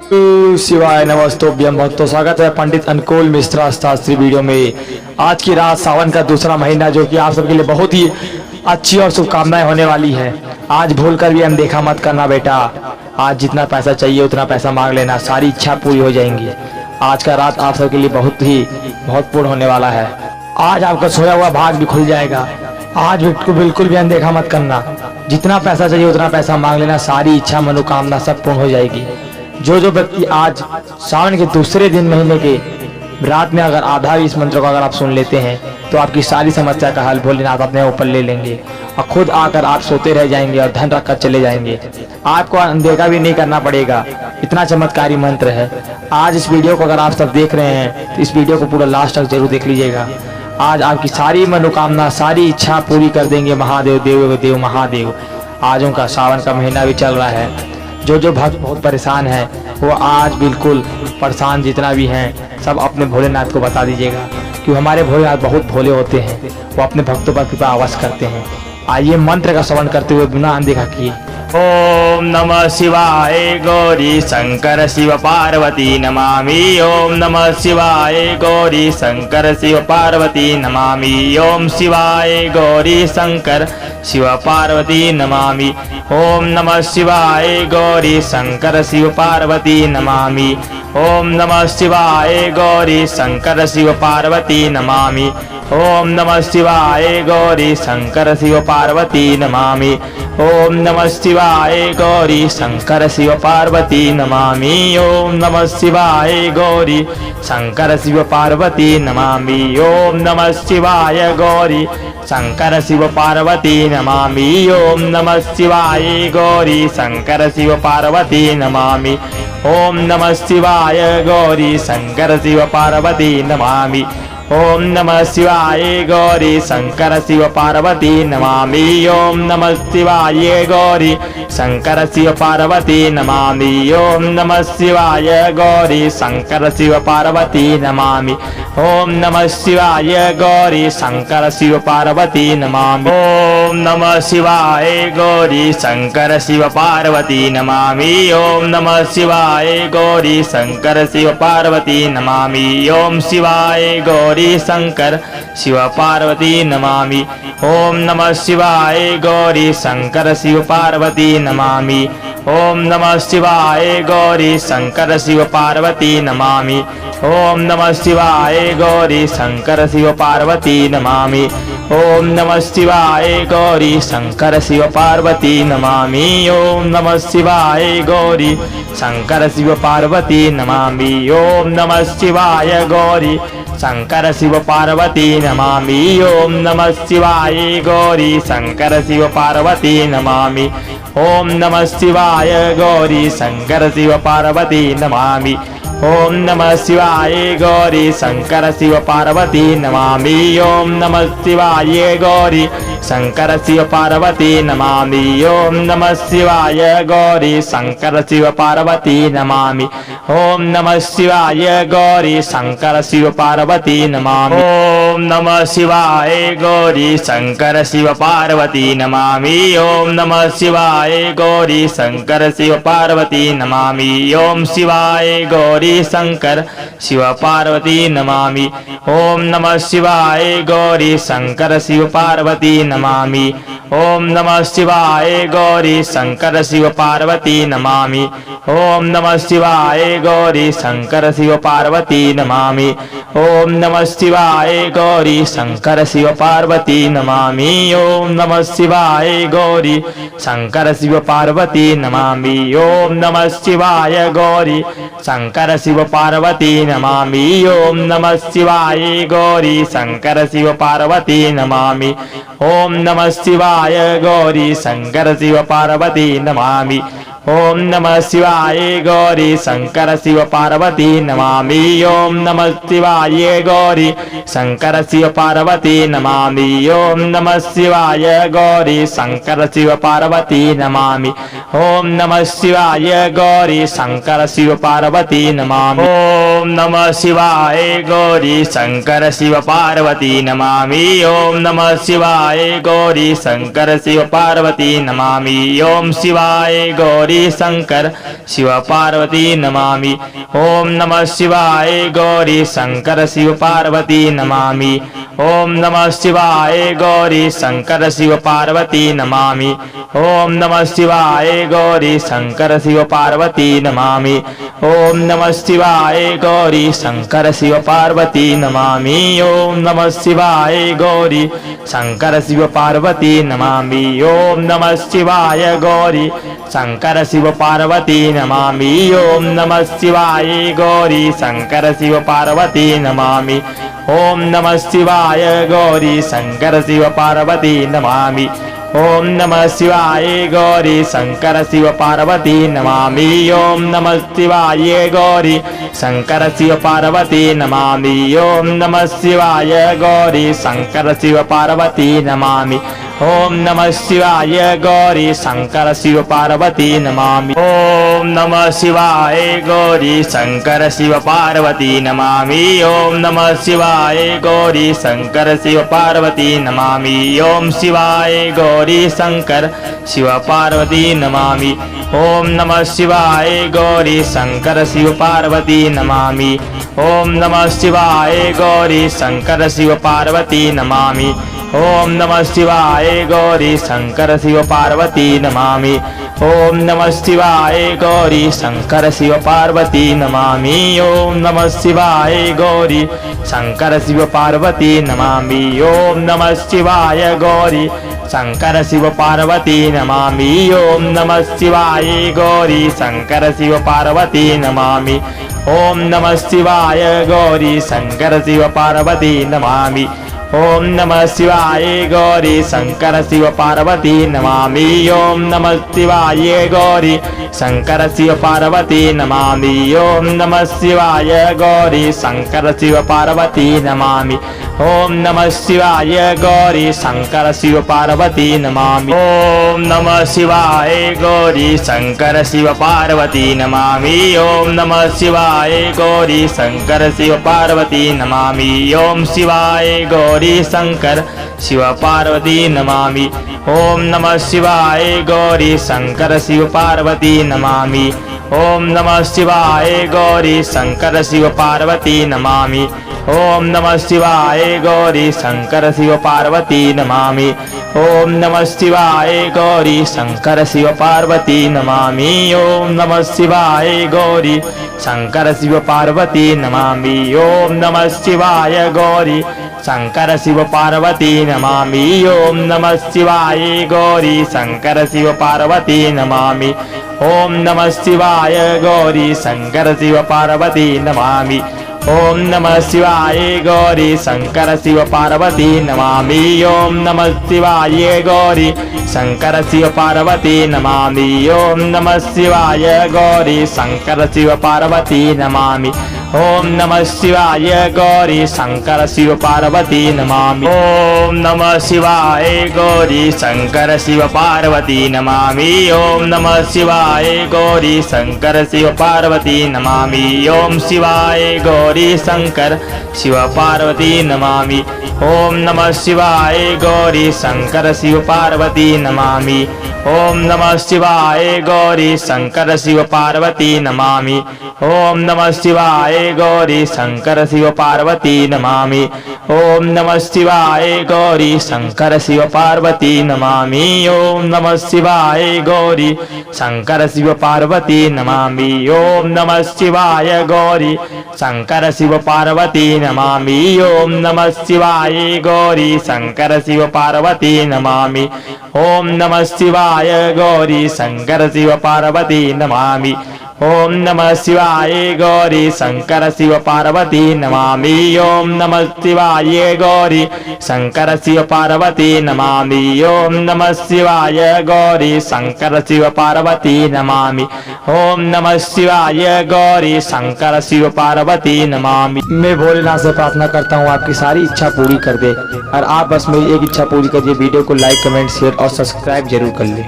शिवाय नमस्तोभ्यम भक्तों, स्वागत है पंडित अनुकूल मिश्रा शास्त्री वीडियो में। आज की रात सावन का दूसरा महीना जो कि आप सबके लिए बहुत ही अच्छी और शुभकामनाएं होने वाली है। आज भूलकर भी अनदेखा मत करना बेटा। आज जितना पैसा चाहिए उतना पैसा मांग लेना, सारी इच्छा पूरी हो जाएंगी। आज का रात आप सबके लिए बहुत ही महत्वपूर्ण होने वाला है। आज आपका सोया हुआ भाग भी खुल जाएगा। आज बिल्कुल भी अनदेखा मत करना, जितना पैसा चाहिए उतना पैसा मांग लेना, सारी इच्छा मनोकामना सब पूर्ण हो जाएगी। जो व्यक्ति आज सावन के दूसरे दिन महीने के रात में अगर आधा भी इस मंत्र को अगर आप सुन लेते हैं तो आपकी सारी समस्या का हल भोलेनाथ अपने ऊपर ले लेंगे और खुद आकर आप सोते रह जाएंगे और धन रखकर चले जाएंगे। आपको अनदेखा भी नहीं करना पड़ेगा, इतना चमत्कारी मंत्र है। आज इस वीडियो को अगर आप सब देख रहे हैं तो इस वीडियो को पूरा लास्ट तक जरूर देख लीजिएगा। आज आपकी सारी मनोकामना, सारी इच्छा पूरी कर देंगे महादेव, देव देव महादेव। आज उनका सावन का महीना भी चल रहा है। जो भक्त बहुत परेशान है वो आज बिल्कुल परेशान जितना भी हैं सब अपने भोलेनाथ को बता दीजिएगा, क्योंकि हमारे भोलेनाथ बहुत भोले होते हैं। वो अपने भक्तों पर कृपा अवश्य करते हैं। आइए मंत्र का श्रवण करते हुए बिना अनदेखा किए। ओम नमः शिवाय गौरी शंकर शिव पार्वती नमामि। ओम नमः शिवाय गौरी शंकर शिव पार्वती नमामि। ओम शिवाय गौरी शंकर शिव पार्वती नमामि। ओम नमः शिवाय गौरी शंकर शिव पार्वती नमामि। ओम नमः शिवाय गौरी शंकर शिव पार्वती नमामि। ओम नमः शिवाय गौरी शंकर शिव पार्वती नमामि। ओम नमः शिवाय गौरी शंकर शिव पार्वती नमामि। ओम नमः शिवाय गौरी शंकर शिव पार्वती नमामि। ओम नमः शिवाय गौरी शंकर शिव पार्वती नमामि। ओम नमः शिवाय गौरी शंकर शिव पार्वती नमामि। ओम नमः शिवाय गौरी शंकर शिव पार्वती नमामि। ओम नमः शिवाय गौरी शंकर शिव पार्वती नमामि। ओम नमः शिवाय गौरी शंकर शिव पार्वती नमामि। ओम नमः शिवाय गौरी शंकर शिव पार्वती नमामि। ओम नमः शिवाय गौरी शंकर शिव पार्वती नमामि। ओम नमः शिवाय गौरी शंकर शिव पार्वती नमामि। ओम नमः शिवाय गौरी शंकर शिव पार्वती नमामि। ओम शिवाय गौरी शंकर शिव पार्वती नमामि। ओम नमः शिवाय गौरी शंकर शिव पार्वती नमामि। ओम नमः शिवाय गौरी शंकर शिव पार्वती नमामि। ओम नमः शिवाय गौरी शंकर शिव पार्वती नमामि। ओम नमः शिवाय गौरी शंकर शिव पार्वती नमामि। ओम नमः शिवाय गौरी शंकर शिव पार्वती नमामि। ओम नमः शिवाय गौरी शंकर शिव पार्वती नमामि। ओम नमः शिवाय गौरी शंकर शिव पार्वती नमामि। ओम नमः शिवाय गौरी शंकर शिव पार्वती नमामि। ओम नमः शिवाय गौरी शंकर शिव पार्वती नमामि। ओम नमः शिवाय गौरी शंकर शिव पार्वती नमामि। ओम नमः शिवाय गौरी शंकर शिव पार्वती नमामि। ओम नमः शिवाय गौरी शंकर शिव पार्वती नमामि। ओम नमः शिवाय गौरी शंकर शिव पार्वती नमामि। ओम नमः शिवाय गौरी शंकर शिव पार्वती नमामि। ओम शिवाय गौरी शंकर शिव पार्वती नमामि। ओम नमः शिवाय गौरी शंकर शिव पार्वती नमामि। ओम नमः शिवाय गौरी शंकर शिव पार्वती नमामि। ओम नमः शिवाय गौरी शंकर शिव पार्वती नमामि। ओम नमः शिवाय गौरी शंकर शिव पार्वती नमामि। ओम नमः शिवाय गौरी शंकर शिव पार्वती नमामि। ओम नमः शिवाय गौरी शंकर शिव पार्वती नमामि। ओम नमः शिवाय गौरी शंकर शिव पार्वती नमामि। ओम नमः शिवाय गौरी शंकर शिव पार्वती नमामि। ओम नमः शिवाय गौरी शंकर शिव पार्वती नमामि। ओम नमः शिवाय गौरी शंकर शिव पार्वती नमामि। ओम नमः शिवाय गौरी शंकर शिव पार्वती नमामि। ओम नमः शिवाय गौरी शंकर शिव पार्वती नमामि। ओम नमः शिवाय गौरी शंकर शिव पार्वती नमामि। ओम नमः शिवाय गौरी शंकर शिव पार्वती नमामि। ओम शिवाय गौरी पार्वती शंकर शिव पार्वती नमामि। ओम नमः शिवाय गौरी शंकर शिव पार्वती नमामि। ओम नमः शिवाय गौरी शंकर शिव पार्वती नमामि। ओम नमः शिवाय गौरी शंकर शिव पार्वती नमामि। ओम नमः शिवाय गौरी शंकर शिव पार्वती नमामि। ओम नमः शिवाय गौरी शंकर शिव पार्वती नमामि। ओम नमः शिवाय गौरी शंकर शिव पार्वती नमामि। ओम नमः शिवाय गौरी शंकर शिव पार्वती नमामि। ओम नमः शिवाय गौरी शंकर शिव पार्वती नमामि। ओम नमः शिवाय गौरी शंकर शिव पार्वती नमामि। ओम नमः शिवाय गौरी शंकर शिव पार्वती नमामि। ओम नमः शिवाय गौरी शंकर शिव पार्वती नमामि। ओम नमः शिवाय गौरी शंकर शिव पार्वती नमामि। ओम नमः शिवाय गौरी शंकर शिव पार्वती नमामि। ओम नमः शिवाय गौरी शंकर शिव पार्वती नमामि। ओम शिवाय गौरी शंकर शिव पार्वती नमामि। ओम नमः शिवाय गौरी शंकर शिव पार्वती नमामि। ओम नमः शिवाय गौरी शंकर शिव पार्वती नमामि। ओम नमः शिवाय गौरी शंकर शिव पार्वती नमामि। ओम नमः शिवाय गौरी शंकर शिव पार्वती नमामि। ओम नमः शिवाय गौरी शंकर शिव पार्वती नमामि। ओम नमः शिवाय गौरी शंकर शिव पार्वती नमामि। ओम नमः शिवाय गौरी शंकर शिव पार्वती नमामि। ओम नमः शिवाय गौरी शंकर शिव पार्वती नमामि। ओम नमः शिवाय गौरी शंकर शिव पार्वती नमामि। ओम नमः शिवाय गौरी शंकर शिव पार्वती नमामि। ओम नमः शिवाय गौरी शंकर शिव पार्वती नमामि। ओम नमः शिवाय गौरी शंकर शिव पार्वती नमामि। ओम नमः शिवाय गौरी शंकर शिव पार्वती नमामि। ओम नमः शिवाय गौरी शंकर शिव पार्वती नमामि। ओम शिवाय गौरी शंकर शिव पार्वती नमामि। ओम नमः शिवाय गौरी शंकर शिव पार्वती नमामि। ओम नमः शिवाय गौरी शंकर शिव पार्वती नमामि। ओम नमः शिवाय गौरी शंकर शिव पार्वती नमामि। ओम नमः शिवाय गौरी शंकर शिव पार्वती नमामि। ओम नमः शिवाय गौरी शंकर शिव पार्वती नमामि। ओम नमः शिवाय गौरी शंकर शिव पार्वती नमामि। ओम नमः शिवाय गौरी शंकर शिव पार्वती नमामि। ओम नमः शिवाय गौरी शंकर शिव पार्वती नमामि। ओम नमः शिवाय गौरी शंकर शिव पार्वती नमामि। ओम नमः शिवाय गौरी शंकर शिव पार्वती नमामि। ओम नमः शिवाय गौरी शंकर शिव पार्वती नमामि। ओम नमः शिवाय गौरी शंकर शिव पार्वती नमामि। ओम नमः शिवाय गौरी शंकर शिव पार्वती नमामि। ओम नमः शिवाय गौरी शंकर शिव पार्वती नमामि। ओम शिवाय गौरी शंकर शिव पार्वती नमामि। ओम नमः शिवाय गौरी शंकर शिव पार्वती नमामि। ओम नमः शिवाय गौरी शंकर शिव पार्वती नमामि। ओम नमः शिवाय गौरी शंकर शिव पार्वती नमामि। ओम नमः शिवाय गौरी शंकर शिव पार्वती नमामि। ओम नमः शिवाय गौरी शंकर शिव पार्वती नमामि। ओम नमः शिवाय गौरी शंकर शिव पार्वती नमामि। ओम नमः शिवाय गौरी शंकर शिव पार्वती नमामि। ओम नमः शिवाय गौरी शंकर शिव पार्वती नमामि। ओम नमः शिवाय गौरी शंकर शिव पार्वती नमामि। ओम नमः शिवाय गौरी शंकर शिव पार्वती नमामि। ओम नमः शिवाय गौरी शंकर शिव पार्वती नमामि। ओम नमः शिवाय गौरी शंकर शिव पार्वती नमामि। मैं भोलेनाथ से प्रार्थना करता हूँ आपकी सारी इच्छा पूरी कर दे, और आप बस मेरी एक इच्छा पूरी करिए, वीडियो को लाइक कमेंट शेयर और सब्सक्राइब जरूर कर ले।